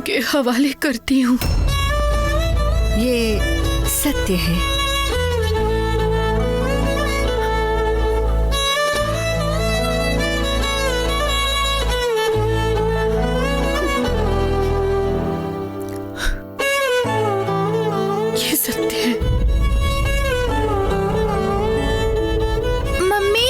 उनके हवाले करती हूँ। ये सत्य है। ये सत्य है। मम्मी,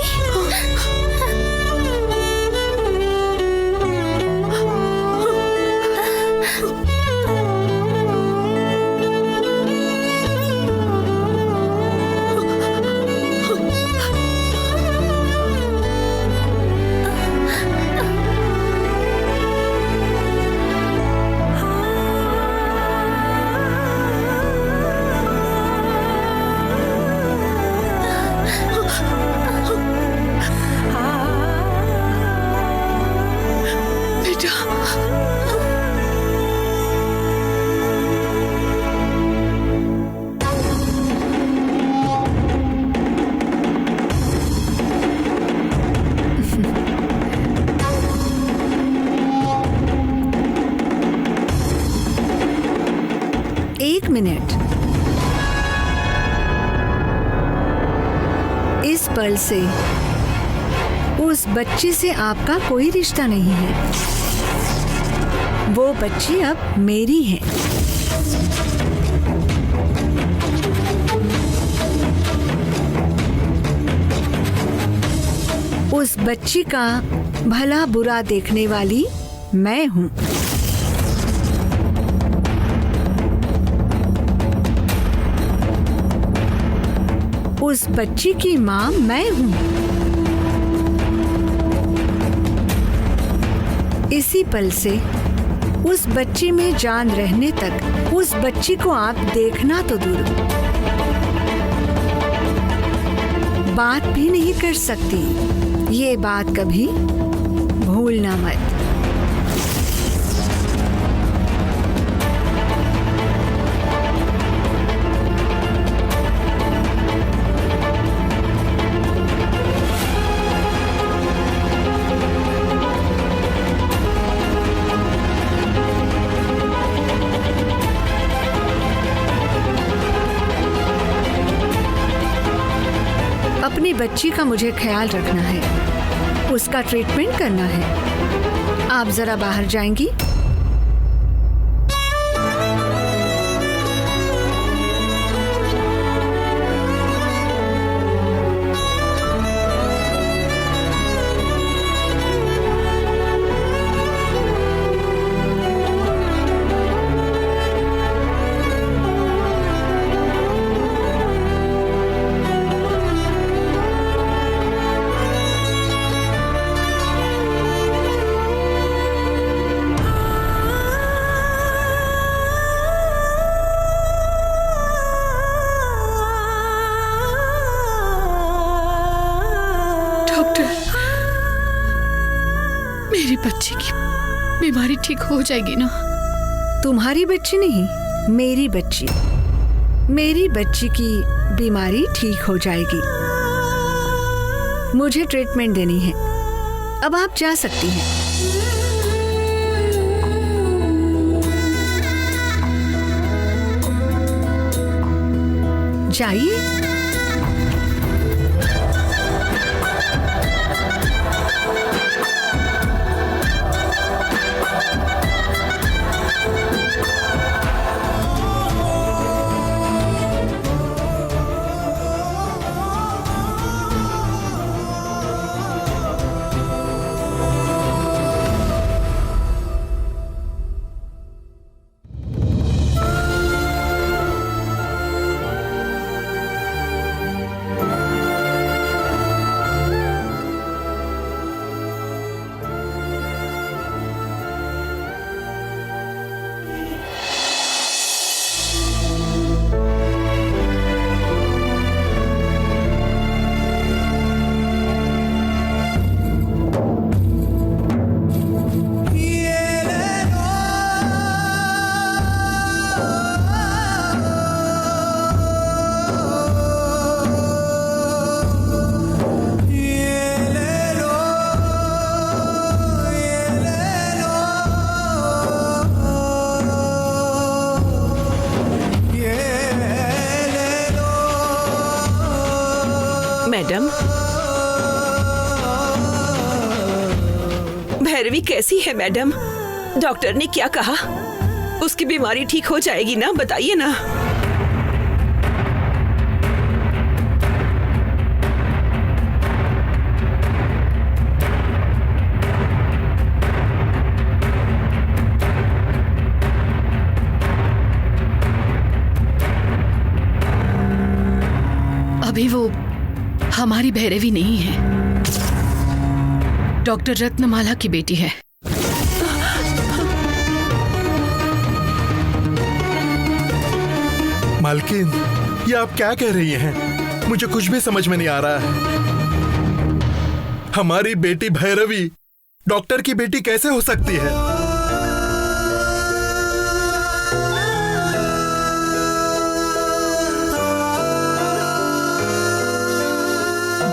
बेटा, एक मिनट। इस पल से उस बच्ची से आपका कोई रिश्ता नहीं है। वो बच्ची अब मेरी है। उस बच्ची का भला बुरा देखने वाली मैं हूँ। उस बच्ची की माँ मैं हूँ। इसी पल से उस बच्ची में जान रहने तक उस बच्ची को आप देखना तो दूर, बात भी नहीं कर सकती। ये बात कभी भूलना मत। अपनी बच्ची का मुझे ख्याल रखना है, उसका ट्रीटमेंट करना है। आप जरा बाहर जाएंगी? मेरी बच्ची की बीमारी ठीक हो जाएगी ना? तुम्हारी बच्ची नहीं, मेरी बच्ची। मेरी बच्ची की बीमारी ठीक हो जाएगी। मुझे ट्रीटमेंट देनी है। अब आप जा सकती हैं। जाइए। भैरवी कैसी है मैडम? डॉक्टर ने क्या कहा? उसकी बीमारी ठीक हो जाएगी ना? बताइए ना। अभी वो हमारी भैरवी नहीं है, डॉक्टर रत्नमाला की बेटी है। मालकिन, ये आप क्या कह रही हैं? मुझे कुछ भी समझ में नहीं आ रहा है। हमारी बेटी भैरवी डॉक्टर की बेटी कैसे हो सकती है?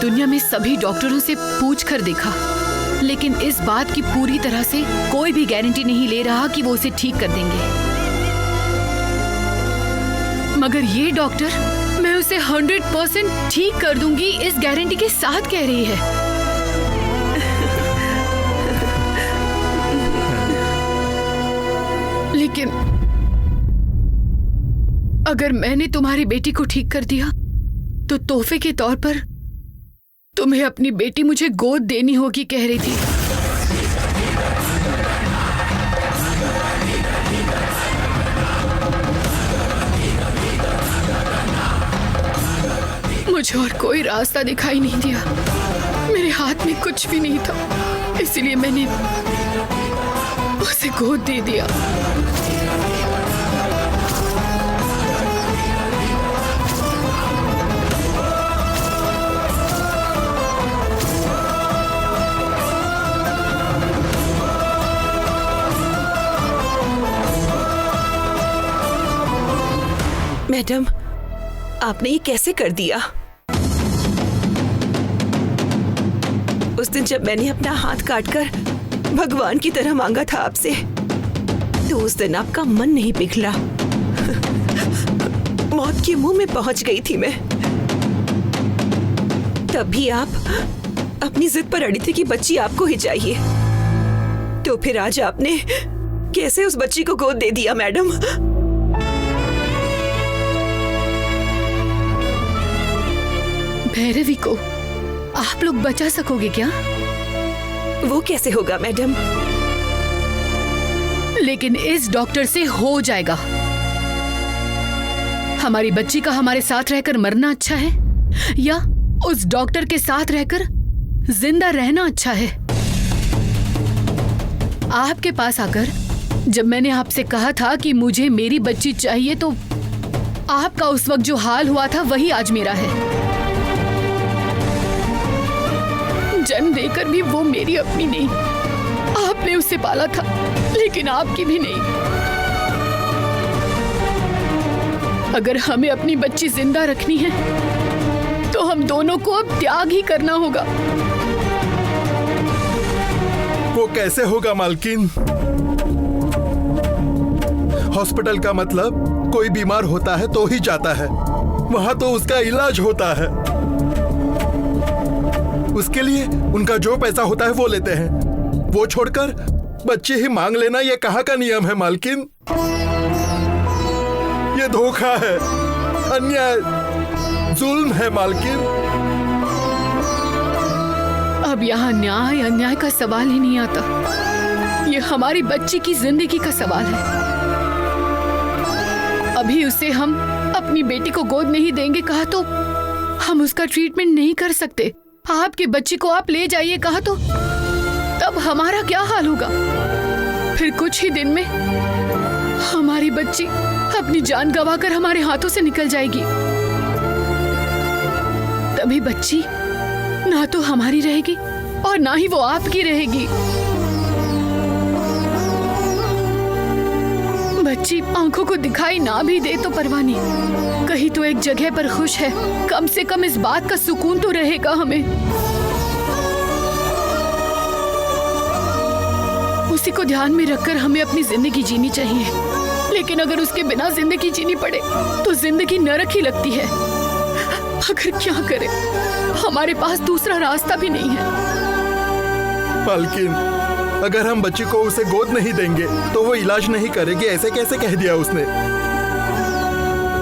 दुनिया में सभी डॉक्टरों से पूछ कर देखा, लेकिन इस बात की पूरी तरह से कोई भी गारंटी नहीं ले रहा कि वो उसे ठीक कर देंगे। मगर ये डॉक्टर मैं उसे 100% ठीक कर दूंगी इस गारंटी के साथ कह रही है। लेकिन अगर मैंने तुम्हारी बेटी को ठीक कर दिया तो तोहफे के तौर पर तुम्हें अपनी बेटी मुझे गोद देनी होगी, कह रही थी। मुझे और कोई रास्ता दिखाई नहीं दिया, मेरे हाथ में कुछ भी नहीं था, इसलिए मैंने उसे गोद दे दिया। मैडम, आपने ये कैसे कर दिया? उस दिन जब मैंने अपना हाथ काटकर भगवान की तरह मांगा था आपसे, तो उस दिन आपका मन नहीं पिघला। मौत के मुंह में पहुंच गई थी मैं। तब भी आप अपनी जिद पर अड़ी थी कि बच्ची आपको ही चाहिए। तो फिर आज आपने कैसे उस बच्ची को गोद दे दिया मैडम? भैरवी को आप लोग बचा सकोगे क्या? वो कैसे होगा मैडम? लेकिन इस डॉक्टर से हो जाएगा। हमारी बच्ची का हमारे साथ रहकर मरना अच्छा है या उस डॉक्टर के साथ रहकर जिंदा रहना अच्छा है? आपके पास आकर जब मैंने आपसे कहा था कि मुझे मेरी बच्ची चाहिए, तो आपका उस वक्त जो हाल हुआ था वही आज मेरा है। जन्म देकर भी वो मेरी अपनी नहीं, आपने उसे पाला था, लेकिन आपकी भी नहीं। अगर हमें अपनी बच्ची जिंदा रखनी है तो हम दोनों को अब त्याग ही करना होगा। वो कैसे होगा मालकिन? हॉस्पिटल का मतलब कोई बीमार होता है तो ही जाता है, वहां तो उसका इलाज होता है। उसके लिए उनका जो पैसा होता है वो लेते हैं। वो छोड़कर बच्चे ही मांग लेना ये कहाँ का नियम है मालकिन? ये धोखा है, अन्याय, जुल्म है मालकिन। अब यहाँ न्याय अन्याय का सवाल ही नहीं आता, ये हमारी बच्ची की जिंदगी का सवाल है। अभी उसे हम अपनी बेटी को गोद नहीं देंगे कहा तो हम उसका ट्रीटमेंट नहीं कर सकते। आपकी बच्ची को आप ले जाइए कहा तो तब हमारा क्या हाल होगा? फिर कुछ ही दिन में हमारी बच्ची अपनी जान गंवाकर हमारे हाथों से निकल जाएगी। तभी बच्ची ना तो हमारी रहेगी और ना ही वो आपकी रहेगी। बच्ची आंखों को दिखाई ना भी दे तो परवाह नहीं, कहीं तो एक जगह पर खुश है, कम से कम इस बात का सुकून तो रहेगा हमें। उसी को ध्यान में रखकर हमें अपनी जिंदगी जीनी चाहिए, लेकिन अगर उसके बिना जिंदगी जीनी पड़े तो जिंदगी नरक ही लगती है। आखिर क्या करें, हमारे पास दूसरा रास्ता भी नहीं है। मालकिन, अगर हम बच्ची को उसे गोद नहीं देंगे तो वो इलाज नहीं करेगी, ऐसे कैसे कह दिया उसने?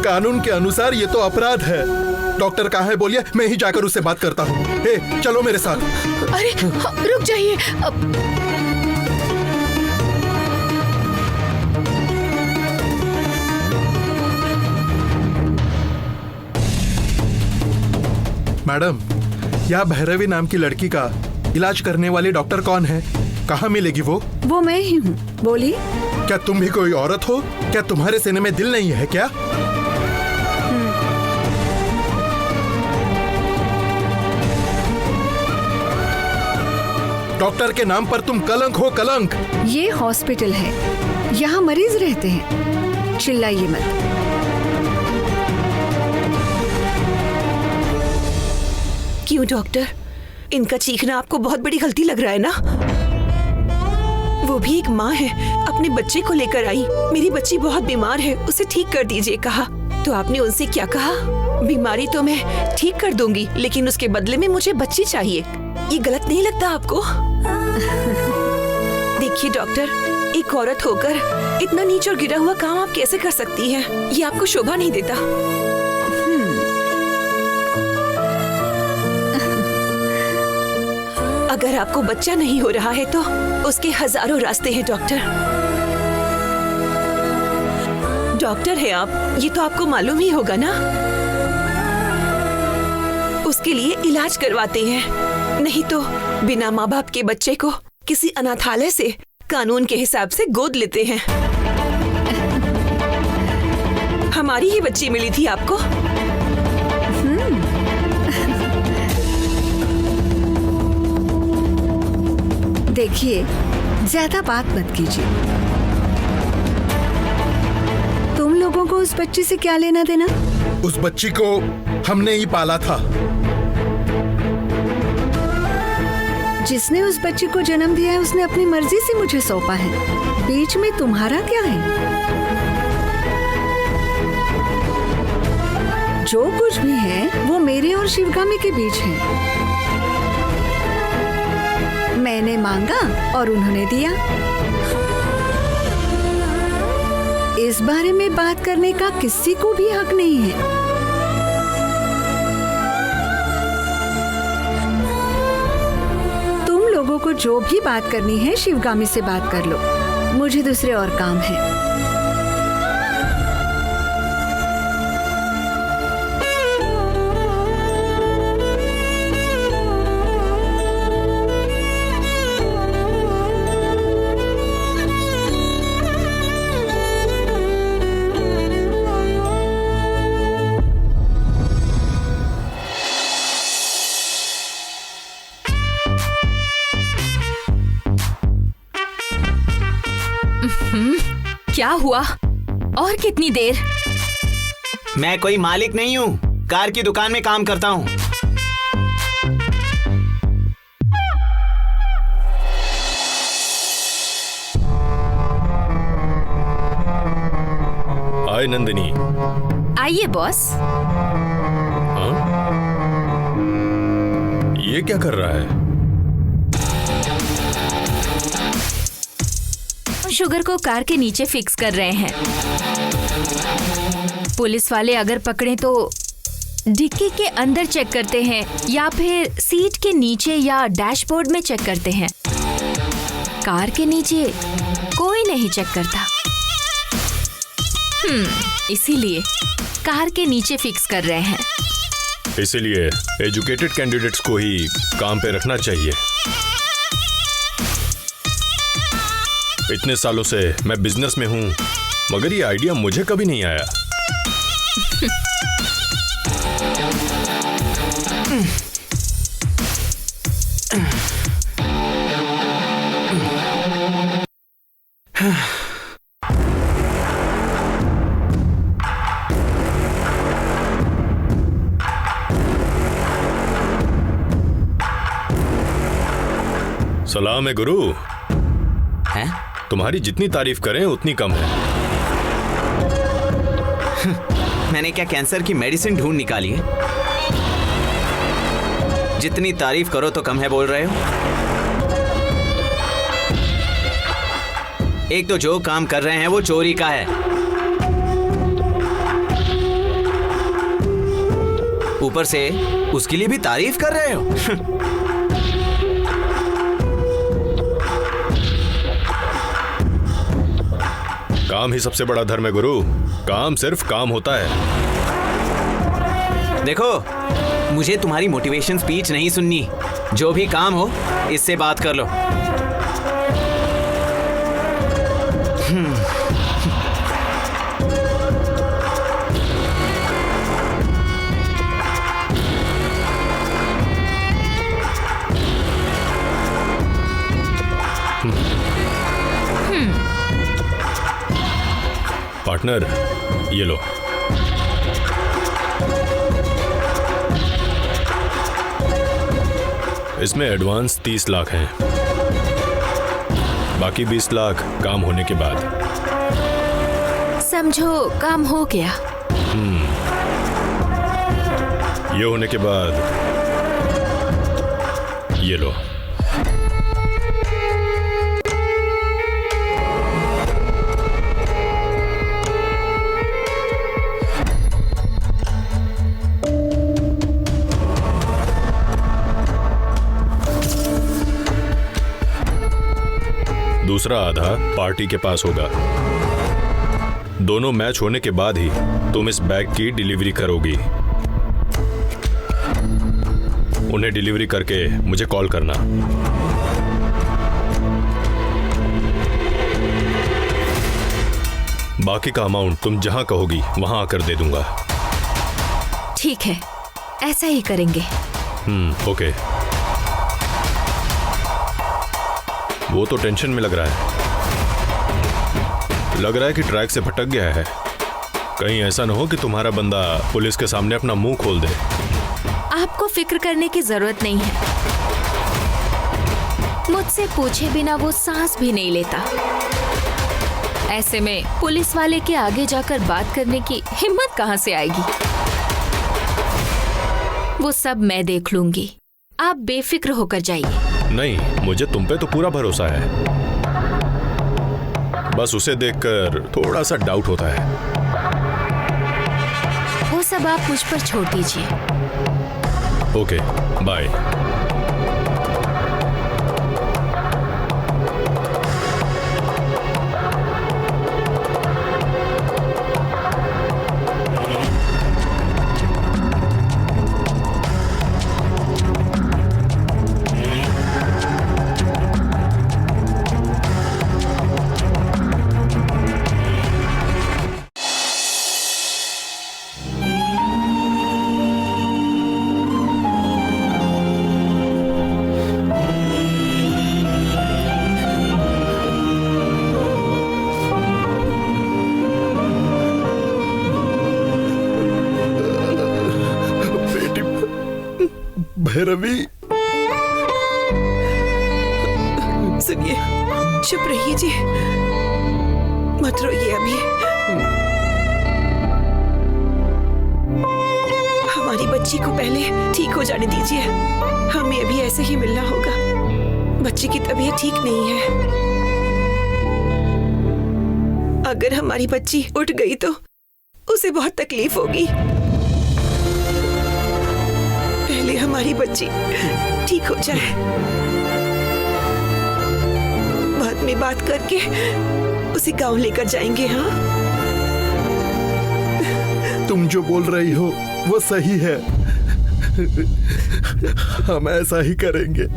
कानून के अनुसार ये तो अपराध है। डॉक्टर कहाँ है बोलिए, मैं ही जाकर उससे बात करता हूँ। चलो मेरे साथ। अरे रुक जाइए। मैडम, यहाँ भैरवी नाम की लड़की का इलाज करने वाली डॉक्टर कौन है? कहाँ मिलेगी वो? वो मैं ही हूँ, बोलिए। क्या तुम भी कोई औरत हो? क्या तुम्हारे सीने में दिल नहीं है क्या? डॉक्टर के नाम पर तुम कलंक हो, कलंक। ये हॉस्पिटल है, यहाँ मरीज रहते हैं, चिल्लाइए मत। क्यों डॉक्टर, इनका चीखना आपको बहुत बड़ी गलती लग रहा है ना? वो भी एक माँ है, अपने बच्चे को लेकर आई। मेरी बच्ची बहुत बीमार है, उसे ठीक कर दीजिए कहा। तो आपने उनसे क्या कहा? बीमारी तो मैं ठीक कर दूंगी, लेकिन उसके बदले में मुझे बच्ची चाहिए। ये गलत नहीं लगता आपको? देखिए डॉक्टर, एक औरत होकर इतना नीच और गिरा हुआ काम आप कैसे कर सकती हैं? ये आपको शोभा नहीं देता। अगर आपको बच्चा नहीं हो रहा है तो उसके हजारों रास्ते हैं डॉक्टर। डॉक्टर है आप, ये तो आपको मालूम ही होगा ना। उसके लिए इलाज करवाते हैं, नहीं तो बिना माँ बाप के बच्चे को किसी अनाथालय से कानून के हिसाब से गोद लेते हैं। हमारी ही बच्ची मिली थी आपको। देखिए, ज्यादा बात मत कीजिए। तुम लोगों को उस बच्ची से क्या लेना देना? उस बच्ची को हमने ही पाला था। जिसने उस बच्ची को जन्म दिया है उसने अपनी मर्जी से मुझे सौंपा है। बीच में तुम्हारा क्या है? जो कुछ भी है वो मेरे और शिवगामी के बीच है। मैंने मांगा और उन्होंने दिया। इस बारे में बात करने का किसी को भी हक नहीं है। तुम लोगों को जो भी बात करनी है शिवगामी से बात कर लो, मुझे दूसरे और काम है। क्या हुआ? और कितनी देर? मैं कोई मालिक नहीं हूँ, कार की दुकान में काम करता हूँ। आए नंदिनी। आइए बॉस। हाँ? ये क्या कर रहा है? शुगर को कार के नीचे फिक्स कर रहे हैं। पुलिस वाले अगर पकड़े तो डिक्की के अंदर चेक करते हैं या फिर सीट के नीचे या डैशबोर्ड में चेक करते हैं। कार के नीचे कोई नहीं चेक करता। इसीलिए कार के नीचे फिक्स कर रहे हैं। इसीलिए एजुकेटेड कैंडिडेट्स को ही काम पे रखना चाहिए। इतने सालों से मैं बिजनेस में हूं, मगर ये आइडिया मुझे कभी नहीं आया। सलाम है गुरु। हैं? तुम्हारी जितनी तारीफ करें उतनी कम है। मैंने क्या कैंसर की मेडिसिन ढूंढ निकाली है? जितनी तारीफ करो तो कम है बोल रहे हो। एक तो जो काम कर रहे हैं वो चोरी का है, ऊपर से उसके लिए भी तारीफ कर रहे हो। काम ही सबसे बड़ा धर्म है गुरु। काम सिर्फ काम होता है। देखो, मुझे तुम्हारी मोटिवेशन स्पीच नहीं सुननी। जो भी काम हो इससे बात कर लो। पार्टनर, ये लो। इसमें एडवांस 30 लाख हैं, बाकी 20 लाख काम होने के बाद। समझो काम हो गया। ये होने के बाद ये लो। दूसरा आधा पार्टी के पास होगा। दोनों मैच होने के बाद ही तुम इस बैग की डिलीवरी करोगी। उन्हें डिलीवरी करके मुझे कॉल करना। बाकी का अमाउंट तुम जहां कहोगी वहां आकर दे दूंगा। ठीक है, ऐसा ही करेंगे। ओके। वो तो टेंशन में लग रहा है। लग रहा है कि ट्रैक से भटक गया है। कहीं ऐसा ना हो कि तुम्हारा बंदा पुलिस के सामने अपना मुंह खोल दे। आपको फिक्र करने की जरूरत नहीं है। मुझसे पूछे बिना वो सांस भी नहीं लेता। ऐसे में पुलिस वाले के आगे जाकर बात करने की हिम्मत कहां से आएगी? वो सब मैं देख लूंगी। आप बेफिक्र होकर जाइए। नहीं, मुझे तुम पे तो पूरा भरोसा है। बस उसे देखकर थोड़ा सा डाउट होता है। वो सब आप मुझ पर छोड़ दीजिए। Okay, bye. भैरवी, सुनिए, चुप रहिए जी, मत रोइए अभी। हमारी बच्ची को पहले ठीक हो जाने दीजिए। हमें अभी ऐसे ही मिलना होगा। बच्ची की तबीयत ठीक नहीं है। अगर हमारी बच्ची उठ गई तो उसे बहुत तकलीफ होगी। पहले हमारी बच्ची ठीक हो जाए, बाद में बात करके उसे गांव लेकर जाएंगे। हाँ, तुम जो बोल रही हो वो सही है। हम ऐसा ही करेंगे।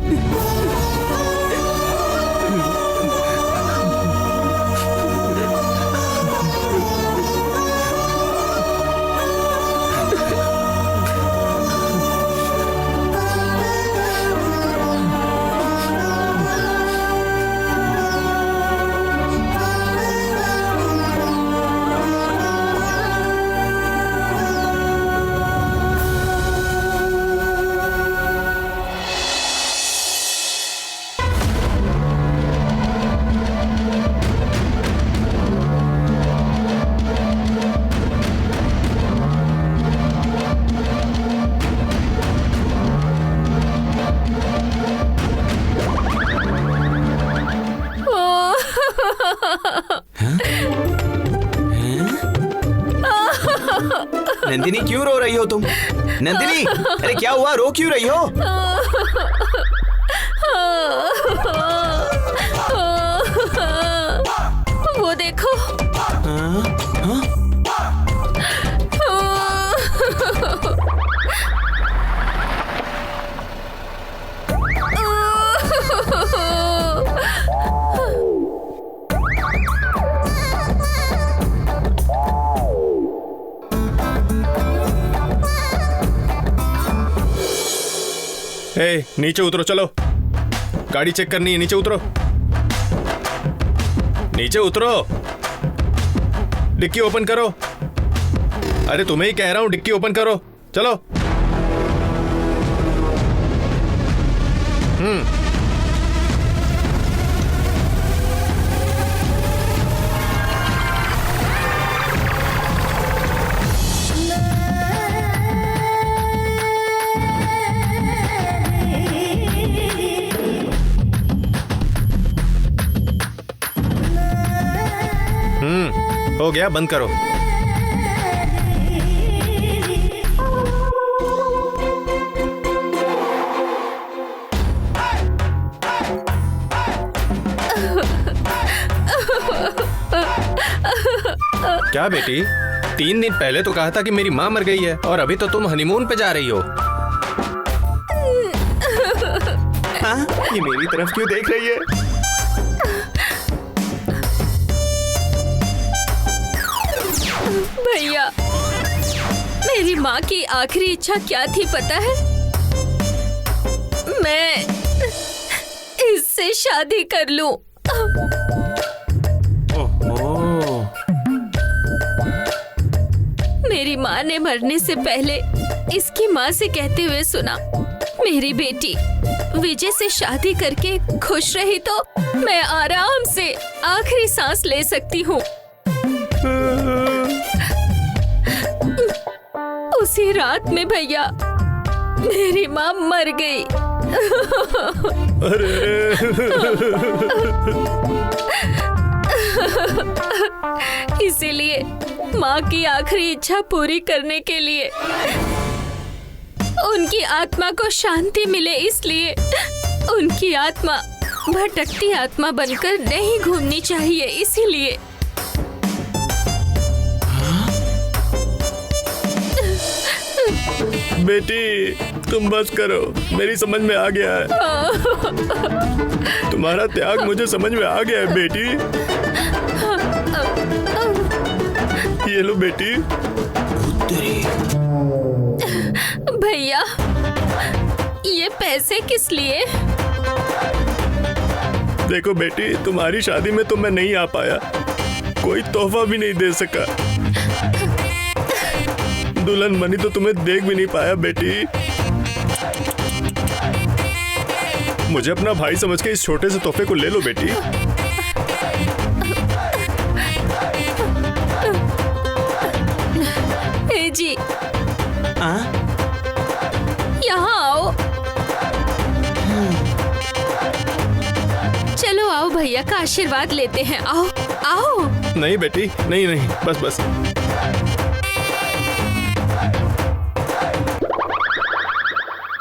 नंदिनी क्यों रो रही हो तुम? नंदिनी, अरे क्या हुआ, रो क्यों रही हो? वो देखो। ए, नीचे उतरो, चलो गाड़ी चेक करनी है, नीचे उतरो, नीचे उतरो, डिक्की ओपन करो। अरे तुम्हें ही कह रहा हूं, डिक्की ओपन करो, चलो। हो गया, बंद करो। क्या बेटी, 3 दिन पहले तो कहा था कि मेरी माँ मर गई है और अभी तो तुम हनीमून पे जा रही हो। हाँ, ये मेरी तरफ क्यों देख रही है? भैया, मेरी माँ की आखिरी इच्छा क्या थी पता है? मैं इससे शादी कर लूं। मेरी माँ ने मरने से पहले इसकी माँ से कहते हुए सुना, मेरी बेटी विजय से शादी करके खुश रही तो मैं आराम से आखिरी सांस ले सकती हूँ। उसी रात में भैया मेरी माँ मर गई। इसीलिए माँ की आखिरी इच्छा पूरी करने के लिए, उनकी आत्मा को शांति मिले इसलिए उनकी आत्मा भटकती आत्मा बनकर नहीं घूमनी चाहिए, इसीलिए। बेटी तुम बस करो, मेरी समझ में आ गया है। तुम्हारा त्याग मुझे समझ में आ गया है बेटी। ये लो बेटी। भैया, ये पैसे किस लिए? देखो बेटी, तुम्हारी शादी में तो मैं नहीं आ पाया, कोई तोहफा भी नहीं दे सका, दुल्हन बनी तो तुम्हें देख भी नहीं पाया बेटी। मुझे अपना भाई समझ के इस छोटे से तोहफे को ले लो बेटी। ए जी, यहाँ आओ। चलो आओ, भैया का आशीर्वाद लेते हैं। आओ आओ। नहीं बेटी, नहीं नहीं, बस बस।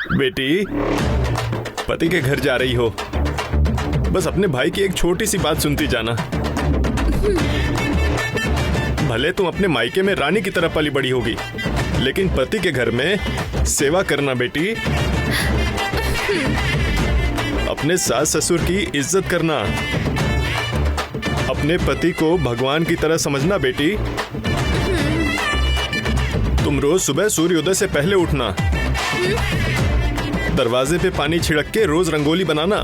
बेटी, पति के घर जा रही हो, बस अपने भाई की एक छोटी सी बात सुनती जाना। भले तुम अपने मायके में रानी की तरह पली बड़ी होगी, लेकिन पति के घर में सेवा करना बेटी। अपने सास ससुर की इज्जत करना, अपने पति को भगवान की तरह समझना बेटी। तुम रोज सुबह सूर्योदय से पहले उठना, दरवाजे पे पानी छिड़क के रोज रंगोली बनाना,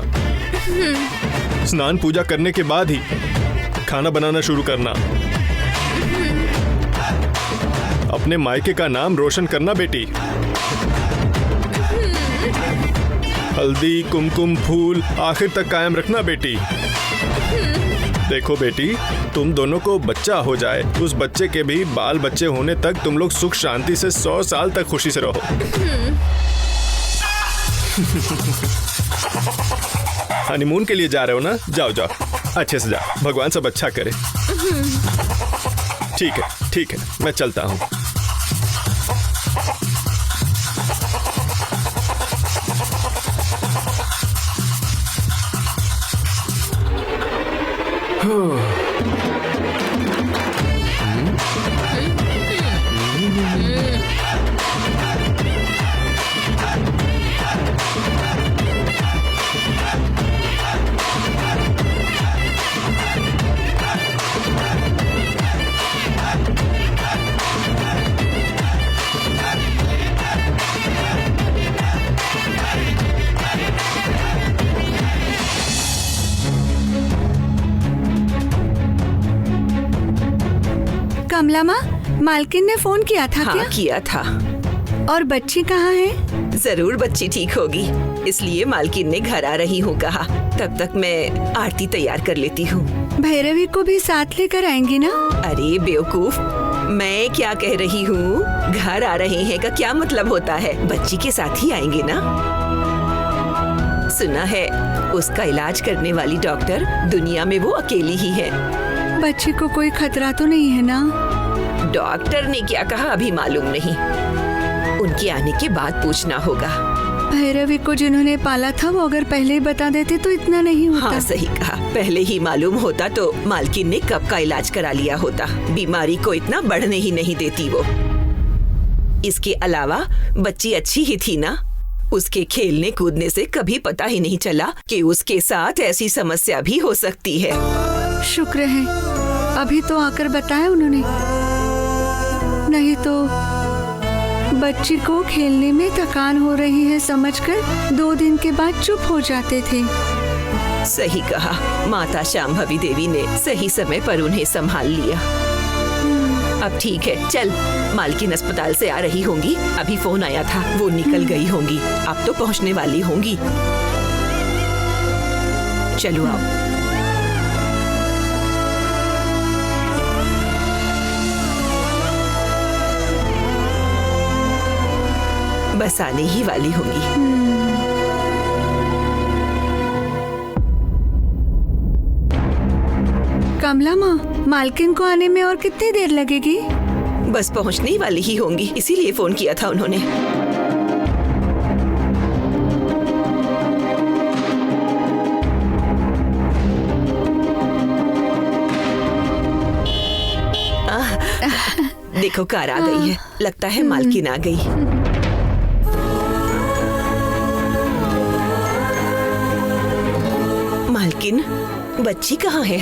स्नान पूजा करने के बाद ही खाना बनाना शुरू करना, अपने मायके का नाम रोशन करना बेटी। हल्दी कुमकुम फूल आखिर तक कायम रखना बेटी। देखो बेटी, तुम दोनों को बच्चा हो जाए, उस बच्चे के भी बाल बच्चे होने तक तुम लोग सुख शांति से 100 साल तक खुशी से रहो। हनीमून के लिए जा रहे हो ना? जाओ जाओ। अच्छे से जा, भगवान सब अच्छा करे। ठीक है, मैं चलता हूँ। कमला माँ, मालकिन ने फोन किया था हाँ, क्या? किया था। और बच्ची कहाँ है? जरूर बच्ची ठीक होगी, इसलिए मालकिन ने घर आ रही हूँ कहा। तब तक मैं आरती तैयार कर लेती हूँ। भैरवी को भी साथ लेकर आएंगी ना? अरे बेवकूफ, मैं क्या कह रही हूँ, घर आ रहे हैं का क्या मतलब होता है? बच्ची के साथ ही आएंगे ना। सुना है उसका इलाज करने वाली डॉक्टर दुनिया में वो अकेली ही है। बच्ची को कोई खतरा तो नहीं है ना? डॉक्टर ने क्या कहा अभी मालूम नहीं, उनके आने के बाद पूछना होगा। भैरवी को जिन्होंने पाला था वो अगर पहले ही बता देते तो इतना नहीं होता। हाँ सही कहा, पहले ही मालूम होता तो मालकिन ने कब का इलाज करा लिया होता। बीमारी को इतना बढ़ने ही नहीं देती वो। इसके अलावा बच्ची अच्छी ही थी ना, उसके खेलने कूदने से कभी पता ही नहीं चला कि उसके साथ ऐसी समस्या भी हो सकती है। शुक्र है अभी तो आकर बताया उन्होंने, नहीं तो बच्ची को खेलने में थकान हो रही है समझकर 2 दिन के बाद चुप हो जाते थे। सही कहा, माता शांभवी देवी ने सही समय पर उन्हें संभाल लिया। अब ठीक है, चल, मालकिन अस्पताल से आ रही होंगी, अभी फोन आया था, वो निकल गई होंगी, अब तो पहुंचने वाली होंगी। चलो आओ। बस आने ही वाली होंगी। कमला माँ, मालकिन को आने में और कितनी देर लगेगी? बस पहुंचने ही वाली ही होंगी, इसीलिए फोन किया था उन्होंने। देखो कार आ गई है, लगता है मालकिन आ गई। मालकिन, बच्ची कहाँ है?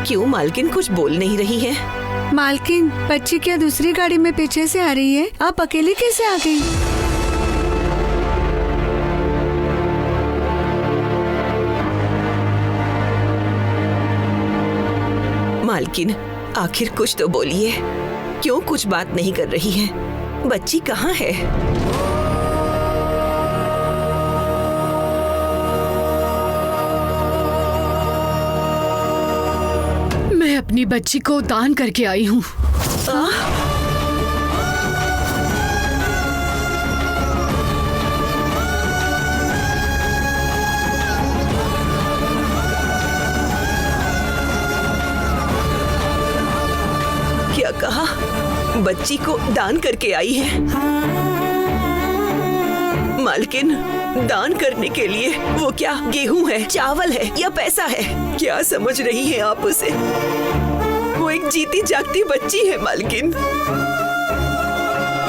क्यों मालकिन कुछ बोल नहीं रही है? मालकिन, बच्ची क्या दूसरी गाड़ी में पीछे से आ रही है? आप अकेली कैसे आ गई? मालकिन, आखिर कुछ तो बोलिए, क्यों कुछ बात नहीं कर रही है? बच्ची कहाँ है? मैं अपनी बच्ची को दान करके आई हूँ। क्या कहा? बच्ची को दान करके आई है? मालकिन, दान करने के लिए। वो क्या गेहूं है, चावल है या पैसा है? क्या समझ रही हैं आप उसे? वो एक जीती जागती बच्ची है मालकिन।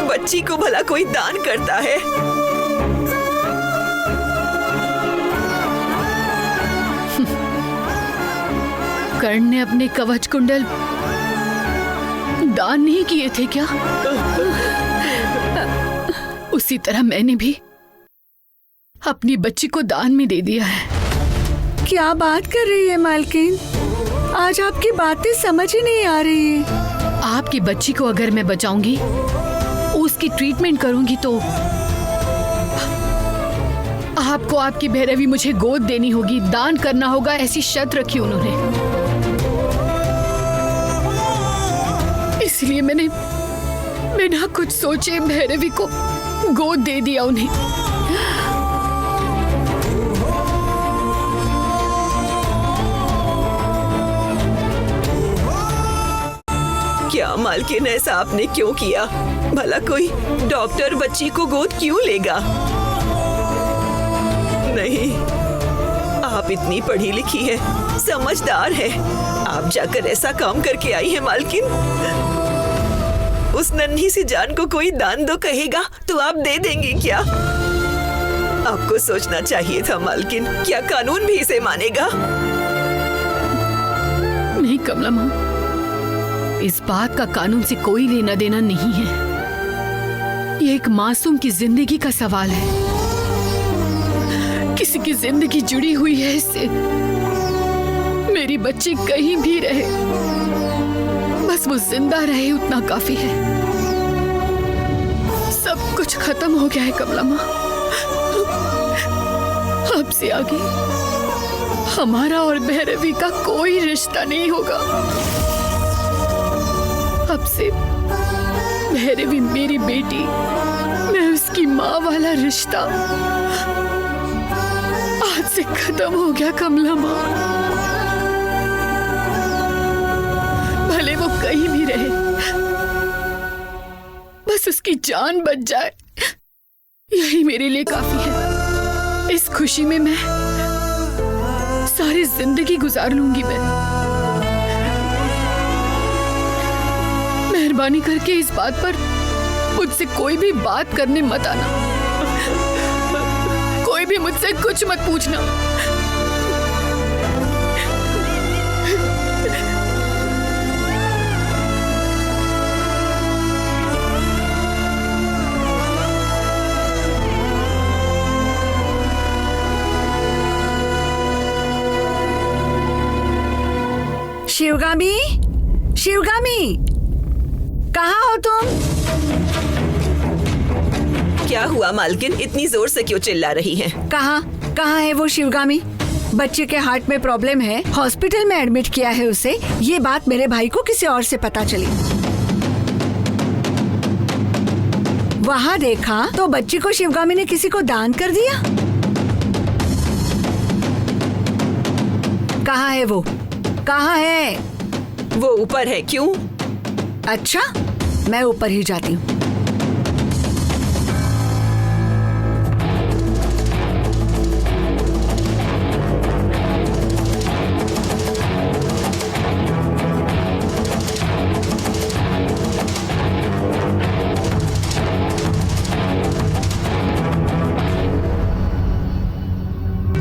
बच्ची को भला कोई दान करता है? कर्ण ने अपने कवच कुंडल दान नहीं किए थे क्या? उसी तरह मैंने भी अपनी बच्ची को दान में दे दिया है। क्या बात कर रही है मालकिन? आज आपकी बातें समझ ही नहीं आ रही है। आपकी बच्ची को अगर मैं बचाऊंगी, उसकी ट्रीटमेंट करूंगी तो आपको आपकी भैरवी मुझे गोद देनी होगी, दान करना होगा, ऐसी शर्त रखी उन्होंने। इसलिए मैंने बिना कुछ सोचे भैरवी को गोद दे दिया उन्हें। क्या मालकिन, ऐसा आपने क्यों किया? भला कोई डॉक्टर बच्ची को गोद क्यों लेगा? नहीं, आप इतनी पढ़ी लिखी है, समझदार है, आप जाकर ऐसा काम करके आई है मालकिन। उस नन्ही सी जान को कोई दान दो कहेगा तो आप दे देंगे क्या? आपको सोचना चाहिए था मालकिन, क्या कानून भी इसे मानेगा? नहीं कमला माँ, इस बात का कानून से कोई लेना देना नहीं है। ये एक मासूम की जिंदगी का सवाल है। किसी की जिंदगी जुड़ी हुई है इससे। मेरी बच्ची कहीं भी रहे, बस वो जिंदा रहे, उतना काफी है। सब कुछ खत्म हो गया है कमला माँ। अब से आगे हमारा और भैरवी का कोई रिश्ता नहीं होगा। अब से भैरवी मेरी बेटी, मैं उसकी माँ वाला रिश्ता आज से खत्म हो गया कमला माँ। भले वो कहीं भी रहे, बस उसकी जान बच जाए, यही मेरे लिए काफी है। इस खुशी में मैं सारी जिंदगी गुजार लूंगी। मैं मेहरबानी करके इस बात पर मुझसे कोई भी बात करने मत आना। कोई भी मुझसे कुछ मत पूछना। शिवगामी, शिवगामी, कहाँ हो तुम? क्या हुआ मालकिन, इतनी जोर से क्यों चिल्ला रही हैं? कहाँ है वो शिवगामी? बच्चे के हार्ट में प्रॉब्लम है, हॉस्पिटल में एडमिट किया है उसे। ये बात मेरे भाई को किसी और से पता चली। वहाँ देखा तो बच्ची को शिवगामी ने किसी को दान कर दिया। कहाँ है वो? कहाँ है? वो ऊपर है। क्यों? अच्छा, मैं ऊपर ही जाती हूँ।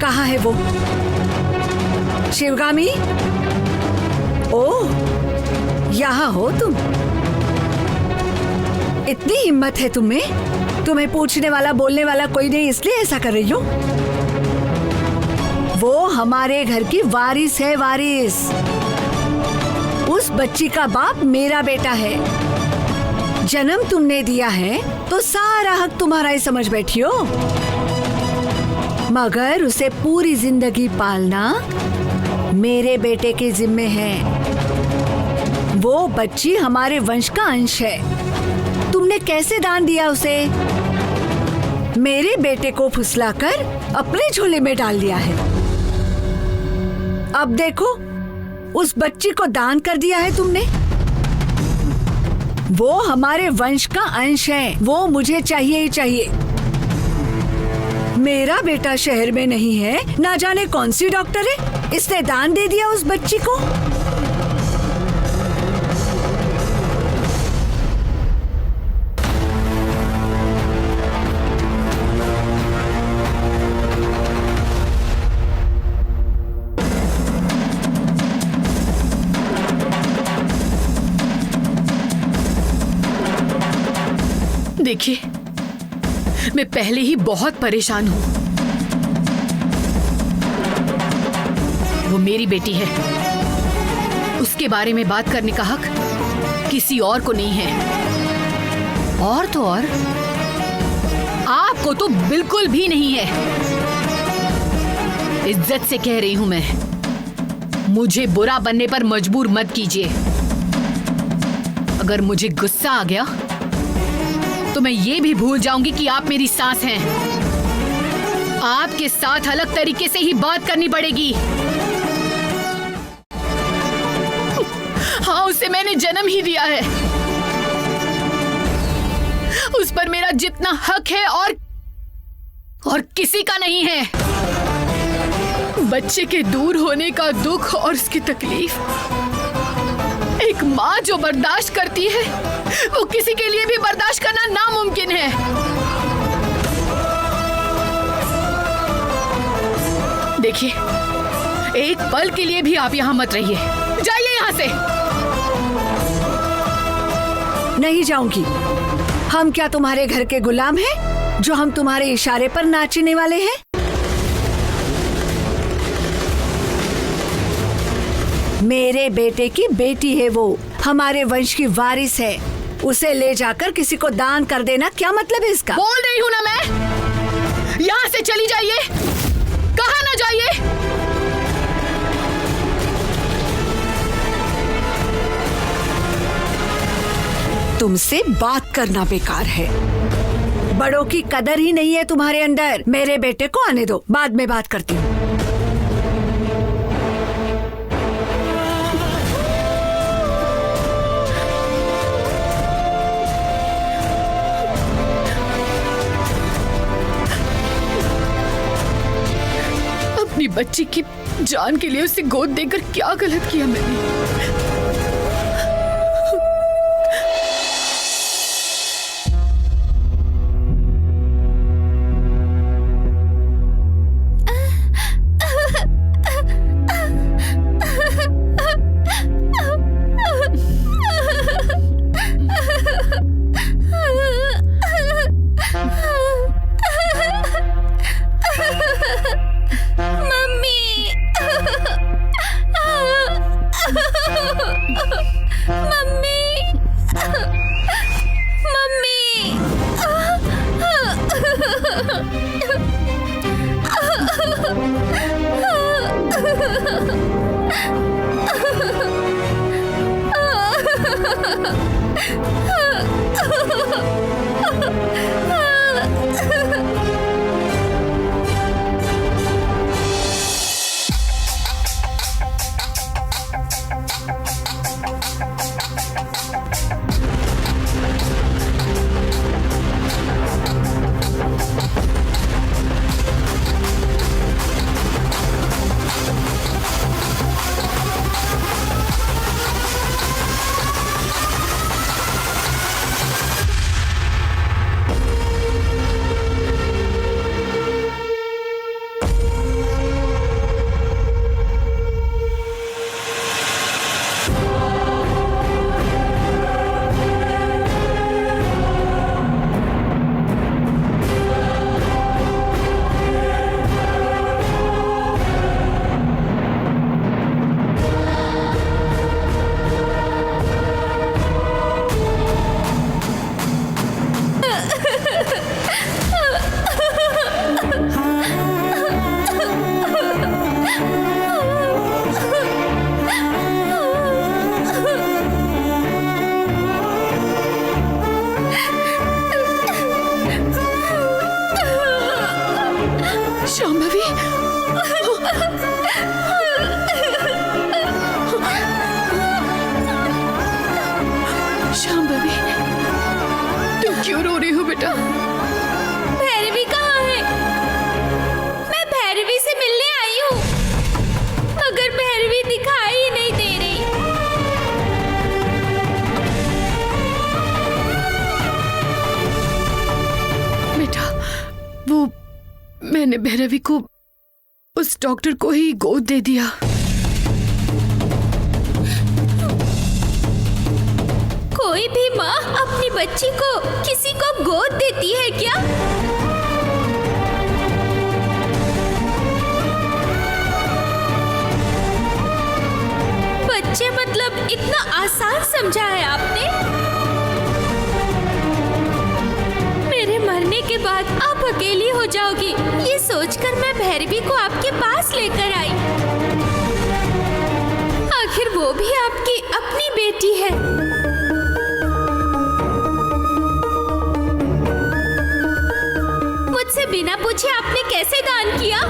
कहाँ है वो? शिवगामी? ओह, यहाँ हो तुम। इतनी हिम्मत है तुम्हें? तुम्हें पूछने वाला बोलने वाला कोई नहीं, इसलिए ऐसा कर रही हो? वो हमारे घर की वारिस है, वारिस। उस बच्ची का बाप मेरा बेटा है। जन्म तुमने दिया है तो सारा हक तुम्हारा ही समझ बैठी हो। मगर उसे पूरी जिंदगी पालना मेरे बेटे के जिम्मे है। वो बच्ची हमारे वंश का अंश है। तुमने कैसे दान दिया उसे? मेरे बेटे को फुसलाकर अपने झोले में डाल दिया है। अब देखो, उस बच्ची को दान कर दिया है तुमने। वो हमारे वंश का अंश है, वो मुझे चाहिए ही चाहिए। मेरा बेटा शहर में नहीं है, ना जाने कौन सी डॉक्टर है, इसने दान दे दिया उस बच्ची को। देखिए, मैं पहले ही बहुत परेशान हूँ। वो मेरी बेटी है, उसके बारे में बात करने का हक किसी और को नहीं है। और तो और आपको तो बिल्कुल भी नहीं है। इज्जत से कह रही हूं मैं, मुझे बुरा बनने पर मजबूर मत कीजिए। अगर मुझे गुस्सा आ गया तो मैं ये भी भूल जाऊंगी कि आप मेरी सास हैं। आपके साथ अलग तरीके से ही बात करनी पड़ेगी। हाँ, उसे मैंने जन्म ही दिया है, उस पर मेरा जितना हक है और किसी का नहीं है। बच्चे के दूर होने का दुख और उसकी तकलीफ एक माँ जो बर्दाश्त करती है, वो किसी के लिए भी बर्दाश्त करना नामुमकिन है। देखिए, एक पल के लिए भी आप यहाँ मत रहिए, जाइए यहाँ से। नहीं जाऊंगी। हम क्या तुम्हारे घर के गुलाम हैं, जो हम तुम्हारे इशारे पर नाचने वाले हैं? मेरे बेटे की बेटी है वो, हमारे वंश की वारिस है। उसे ले जाकर किसी को दान कर देना क्या मतलब है इसका? बोल रही हूँ ना मैं, यहाँ से चली जाइए। कहाँ ना जाइए? तुमसे बात करना बेकार है। बड़ों की कदर ही नहीं है तुम्हारे अंदर। मेरे बेटे को आने दो, बाद में बात करती हूँ। अपनी बच्ची की जान के लिए उसे गोद देकर क्या गलत किया मैंने? शांभवी, शांभवी, तुम क्यों रो रही हो बेटा? भैरवी कहाँ है? मैंने भैरवी को उस डॉक्टर को ही गोद दे दिया। कोई भी माँ अपनी बच्ची को किसी को गोद देती है क्या? बच्चे मतलब इतना आसान समझा है आपने? मेरे मरने के बाद आप अकेली हो जाओगी, ये सोचकर मैं भैरवी को आपके पास लेकर आई। आखिर वो भी आपकी अपनी बेटी है। मुझसे बिना पूछे आपने कैसे दान किया?